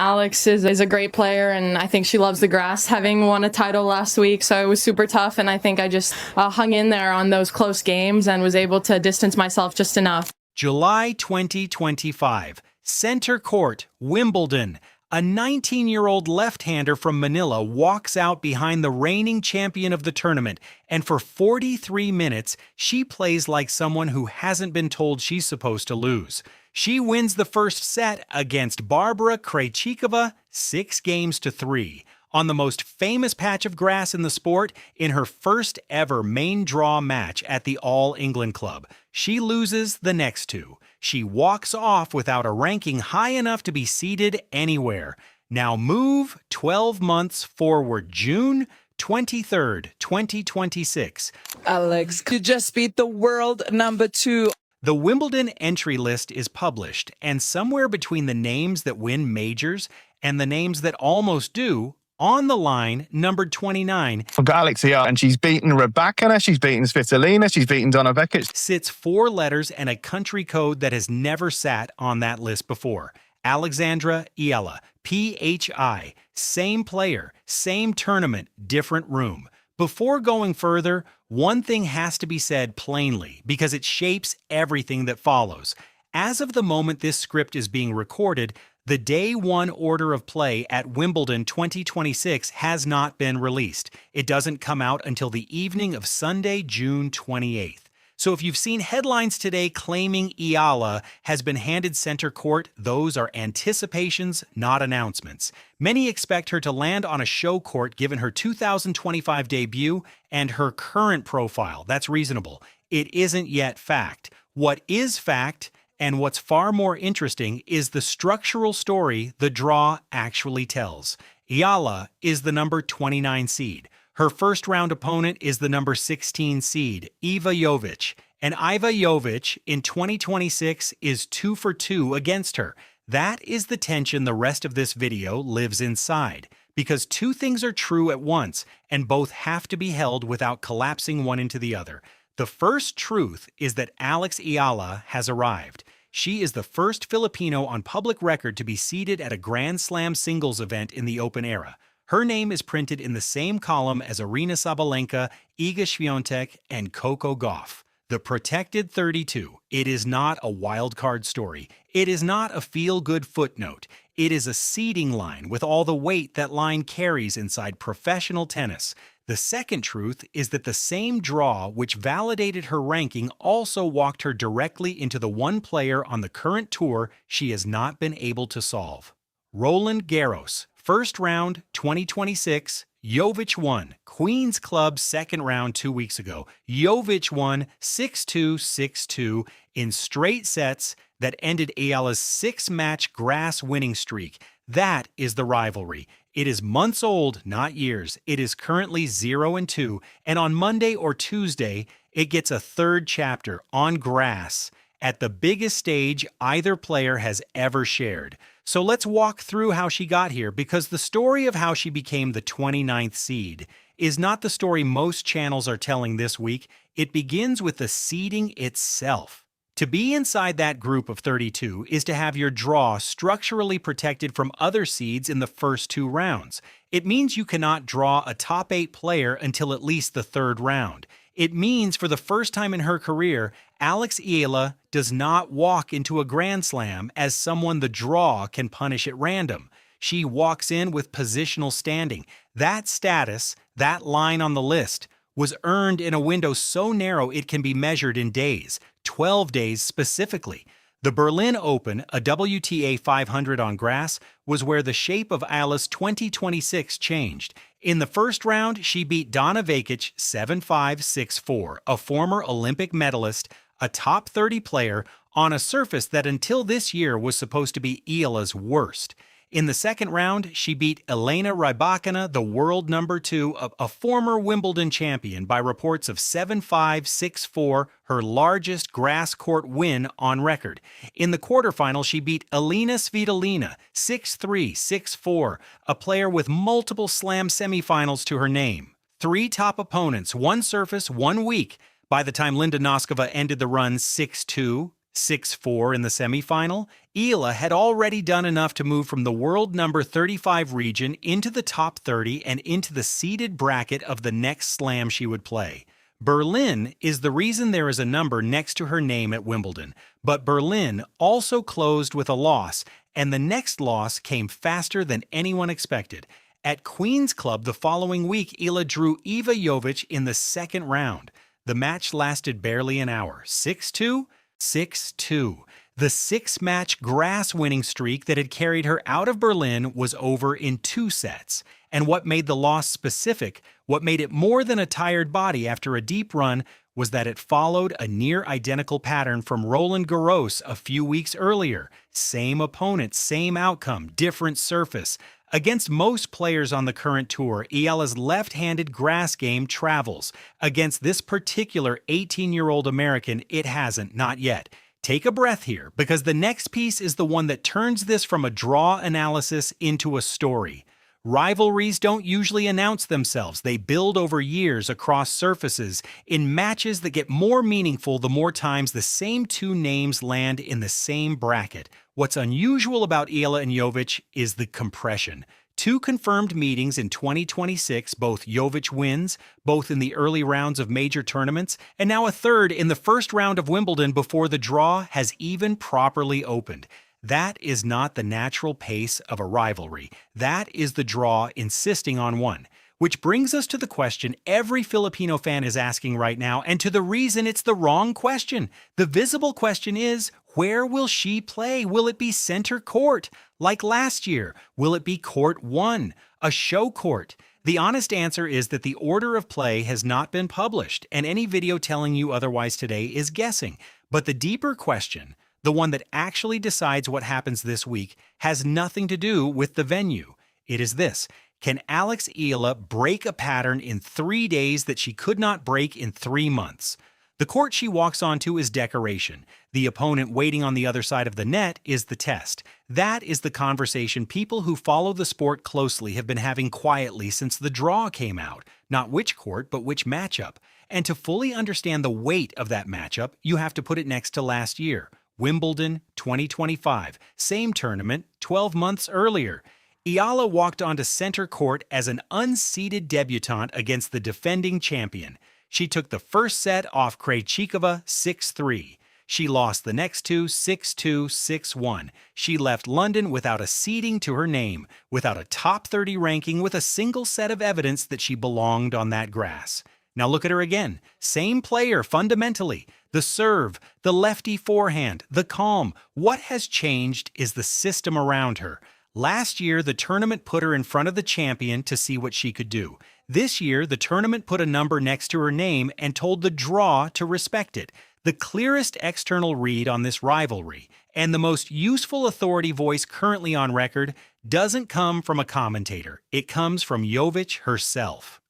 Alex is a great player, and I think she loves the grass, having won a title last week, so it was super tough, and I think I just hung in there on those close games and was able to distance myself just enough. July 2025, Center Court, Wimbledon. A 19-year-old left-hander from Manila walks out behind the reigning champion of the tournament, and for 43 minutes, she plays like someone who hasn't been told she's supposed to lose. She wins the first set against Barbora Krejcikova 6-3 on the most famous patch of grass in the sport in her first ever main draw match at the All England Club. She loses the next two. She walks off without a ranking high enough to be seeded anywhere. Now move 12 months forward, June 23rd, 2026. Alex, you just beat the world #2. The Wimbledon entry list is published, and somewhere between the names that win majors and the names that almost do, on the line, numbered 29, I've got Alex here, and she's beaten Rybakina, she's beaten Svitolina, she's beaten Donovekic. sits 4 letters and a country code that has never sat on that list before. Alexandra Eala, PHI, same player, same tournament, different room. Before going further, one thing has to be said plainly because it shapes everything that follows. As of the moment this script is being recorded, the Day 1 order of play at Wimbledon 2026 has not been released. It doesn't come out until the evening of Sunday, June 28th. So if you've seen headlines today claiming Eala has been handed center court, those are anticipations, not announcements. Many expect her to land on a show court given her 2025 debut and her current profile. That's reasonable. It isn't yet fact. What is fact, and what's far more interesting, is the structural story the draw actually tells. Eala is the number 29 seed. Her first-round opponent is the number 16 seed, Iva Jovic. And Iva Jovic in 2026 is 2 for 2 against her. That is the tension the rest of this video lives inside. Because two things are true at once, and both have to be held without collapsing one into the other. The first truth is that Alex Eala has arrived. She is the first Filipino on public record to be seeded at a Grand Slam singles event in the Open era. Her name is printed in the same column as Aryna Sabalenka, Iga Świątek, and Coco Gauff. The protected 32. It is not a wild card story. It is not a feel-good footnote. It is a seeding line with all the weight that line carries inside professional tennis. The second truth is that the same draw which validated her ranking also walked her directly into the one player on the current tour she has not been able to solve. Roland Garros. First round, 2026, Jovic won. Queen's Club second round 2 weeks ago. Jovic won 6-2, 6-2 in straight sets that ended Eala's 6-match grass winning streak. That is the rivalry. It is months old, not years. It is currently 0-2, and on Monday or Tuesday, it gets a third chapter on grass at the biggest stage either player has ever shared. So let's walk through how she got here, because the story of how she became the 29th seed is not the story most channels are telling this week. It begins with the seeding itself. To be inside that group of 32 is to have your draw structurally protected from other seeds in the first 2 rounds. It means you cannot draw a top 8 player until at least the 3rd round. It means for the first time in her career, Alex Eala does not walk into a Grand Slam as someone the draw can punish at random. She walks in with positional standing. That status, that line on the list, was earned in a window so narrow it can be measured in days, 12 days specifically. The Berlin Open, a WTA 500 on grass, was where the shape of Eala's 2026 changed. In the first round, she beat Donna Vekic 7-5, 6-4, a former Olympic medalist, a top 30 player, on a surface that until this year was supposed to be Eala's worst. In the second round, she beat Elena Rybakina, the world number 2, a former Wimbledon champion, by reports of 7-5, 6-4, her largest grass court win on record. In the quarterfinal, she beat Elena Svitolina 6-3, 6-4, a player with multiple slam semifinals to her name. 3 top opponents, 1 surface, 1 week. By the time Linda Noskova ended the run 6-2, 6-4 in the semifinal, Eala had already done enough to move from the world number 35 region into the top 30 and into the seeded bracket of the next slam she would play. Berlin is the reason there is a number next to her name at Wimbledon, but Berlin also closed with a loss, and the next loss came faster than anyone expected. At Queen's Club the following week, Eala drew Eva Jovic in the second round. The match lasted barely an hour. 6-2? 6-2. The six-match grass winning streak that had carried her out of Berlin was over in 2 sets. And what made the loss specific, what made it more than a tired body after a deep run, was that it followed a near-identical pattern from Roland Garros a few weeks earlier. Same opponent, same outcome, different surface. Against most players on the current tour, Eala's left-handed grass game travels. Against this particular 18-year-old American, it hasn't, not yet. Take a breath here, because the next piece is the one that turns this from a draw analysis into a story. Rivalries don't usually announce themselves. They build over years across surfaces in matches that get more meaningful the more times the same two names land in the same bracket. What's unusual about Eala and Jovic is the compression. 2 confirmed meetings in 2026, both Jovic wins, both in the early rounds of major tournaments, and now a third in the first round of Wimbledon before the draw has even properly opened. That is not the natural pace of a rivalry. That is the draw insisting on one. Which brings us to the question every Filipino fan is asking right now, and to the reason it's the wrong question. The visible question is, where will she play? Will it be center court? Like last year, will it be court 1, a show court? The honest answer is that the order of play has not been published, and any video telling you otherwise today is guessing. But the deeper question, the one that actually decides what happens this week, has nothing to do with the venue. It is this: can Alex Eala break a pattern in 3 days that she could not break in 3 months? The court she walks onto is decoration. The opponent waiting on the other side of the net is the test. That is the conversation people who follow the sport closely have been having quietly since the draw came out. Not which court, but which matchup. And to fully understand the weight of that matchup, you have to put it next to last year. Wimbledon 2025, same tournament, 12 months earlier. Eala walked onto center court as an unseeded debutante against the defending champion. She took the first set off Krejcikova 6-3. She lost the next 2 6-2, 6-1. She left London without a seeding to her name, without a top 30 ranking, with a single set of evidence that she belonged on that grass. Now look at her again. Same player fundamentally. The serve, the lefty forehand, the calm. What has changed is the system around her. Last year, the tournament put her in front of the champion to see what she could do. This year, the tournament put a number next to her name and told the draw to respect it. The clearest external read on this rivalry, and the most useful authority voice currently on record, doesn't come from a commentator. It comes from Jovic herself.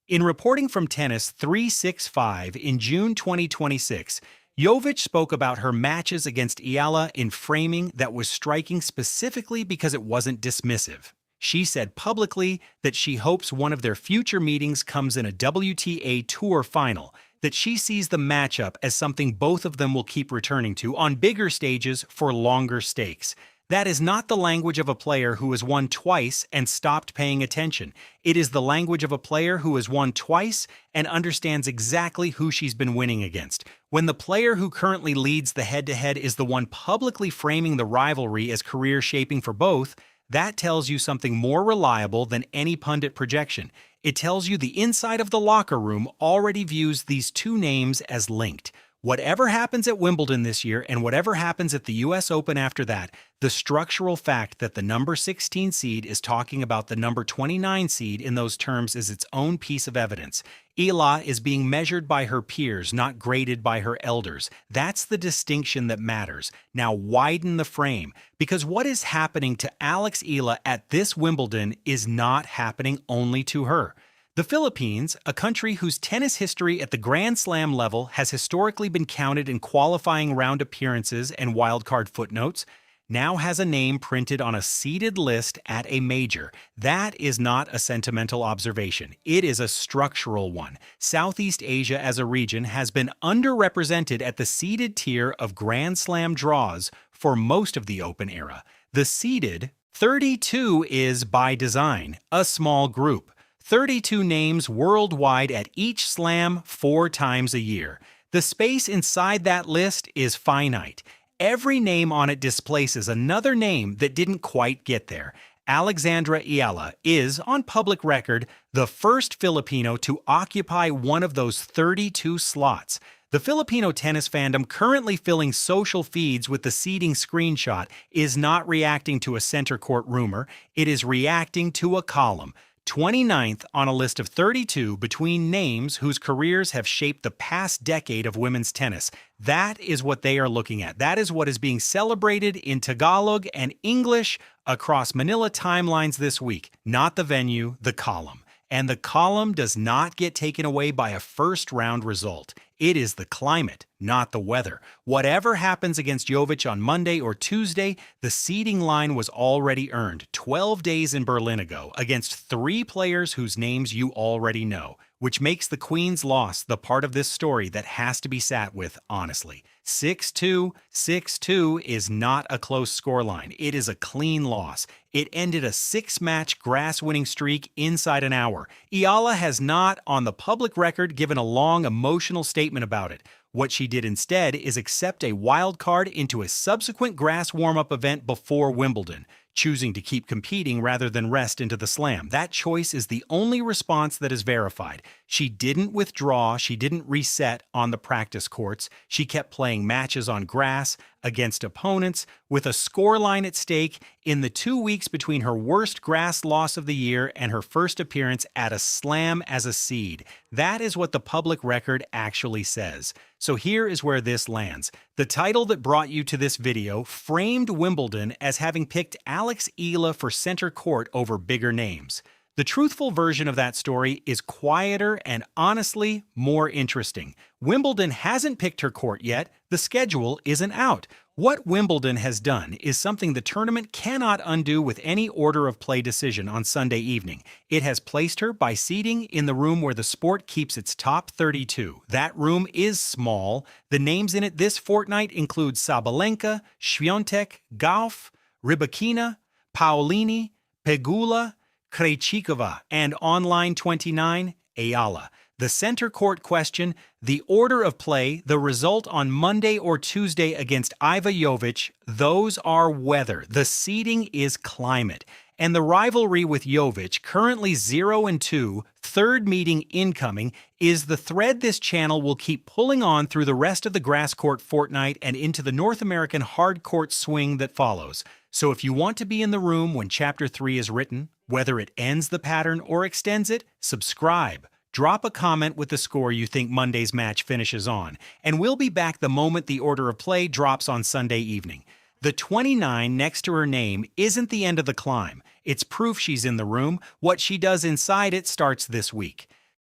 In reporting from Tennis 365 in June 2026, Jovic spoke about her matches against Eala in framing that was striking specifically because it wasn't dismissive. She said publicly that she hopes one of their future meetings comes in a WTA Tour final, that she sees the matchup as something both of them will keep returning to on bigger stages for longer stakes. That is not the language of a player who has won twice and stopped paying attention. It is the language of a player who has won twice and understands exactly who she's been winning against. When the player who currently leads the head-to-head is the one publicly framing the rivalry as career-shaping for both, that tells you something more reliable than any pundit projection. It tells you the inside of the locker room already views these two names as linked. Whatever happens at Wimbledon this year and whatever happens at the US Open after that, the structural fact that the number 16 seed is talking about the number 29 seed in those terms is its own piece of evidence. Eala is being measured by her peers, not graded by her elders. That's the distinction that matters. Now widen the frame, because what is happening to Alex Eala at this Wimbledon is not happening only to her. The Philippines, a country whose tennis history at the Grand Slam level has historically been counted in qualifying round appearances and wildcard footnotes, now has a name printed on a seeded list at a major. That is not a sentimental observation. It is a structural one. Southeast Asia as a region has been underrepresented at the seeded tier of Grand Slam draws for most of the Open era. The seeded 32 is, by design, a small group. 32 names worldwide at each slam 4 times a year. The space inside that list is finite. Every name on it displaces another name that didn't quite get there. Alexandra Eala is, on public record, the first Filipino to occupy one of those 32 slots. The Filipino tennis fandom currently filling social feeds with the seeding screenshot is not reacting to a center court rumor, it is reacting to a column. 29th on a list of 32 between names whose careers have shaped the past decade of women's tennis. That is what they are looking at. That is what is being celebrated in Tagalog and English across Manila timelines this week. Not the venue, the column. And the column does not get taken away by a first-round result. It is the climate, not the weather. Whatever happens against Jovic on Monday or Tuesday, the seeding line was already earned 12 days in Berlin ago against 3 players whose names you already know, which makes the Queen's loss the part of this story that has to be sat with honestly. 6-2, 6-2 is not a close scoreline. It is a clean loss. It ended a 6-match grass-winning streak inside an hour. Eala has not, on the public record, given a long, emotional statement about it. What she did instead is accept a wild card into a subsequent grass warm-up event before Wimbledon, choosing to keep competing rather than rest into the slam. That choice is the only response that is verified. She didn't withdraw, she didn't reset on the practice courts. She kept playing matches on grass against opponents with a scoreline at stake in the 2 weeks between her worst grass loss of the year and her first appearance at a slam as a seed. That is what the public record actually says. So here is where this lands. The title that brought you to this video framed Wimbledon as having picked Alex Eala for center court over bigger names. The truthful version of that story is quieter and honestly more interesting. Wimbledon hasn't picked her court yet. The schedule isn't out. What Wimbledon has done is something the tournament cannot undo with any order of play decision on Sunday evening. It has placed her by seeding in the room where the sport keeps its top 32. That room is small. The names in it this fortnight include Sabalenka, Swiatek, Gauff, Rybakina, Paolini, Pegula, Krejcikova, and online 29, Eala. The center court question, the order of play, the result on Monday or Tuesday against Iva Jovic, those are weather. The seeding is climate. And the rivalry with Jovic, currently 0-2, third meeting incoming, is the thread this channel will keep pulling on through the rest of the grass court fortnight and into the North American hard court swing that follows. So if you want to be in the room when Chapter 3 is written, whether it ends the pattern or extends it, subscribe. Drop a comment with the score you think Monday's match finishes on, and we'll be back the moment the order of play drops on Sunday evening. The 29 next to her name isn't the end of the climb. It's proof she's in the room. What she does inside it starts this week.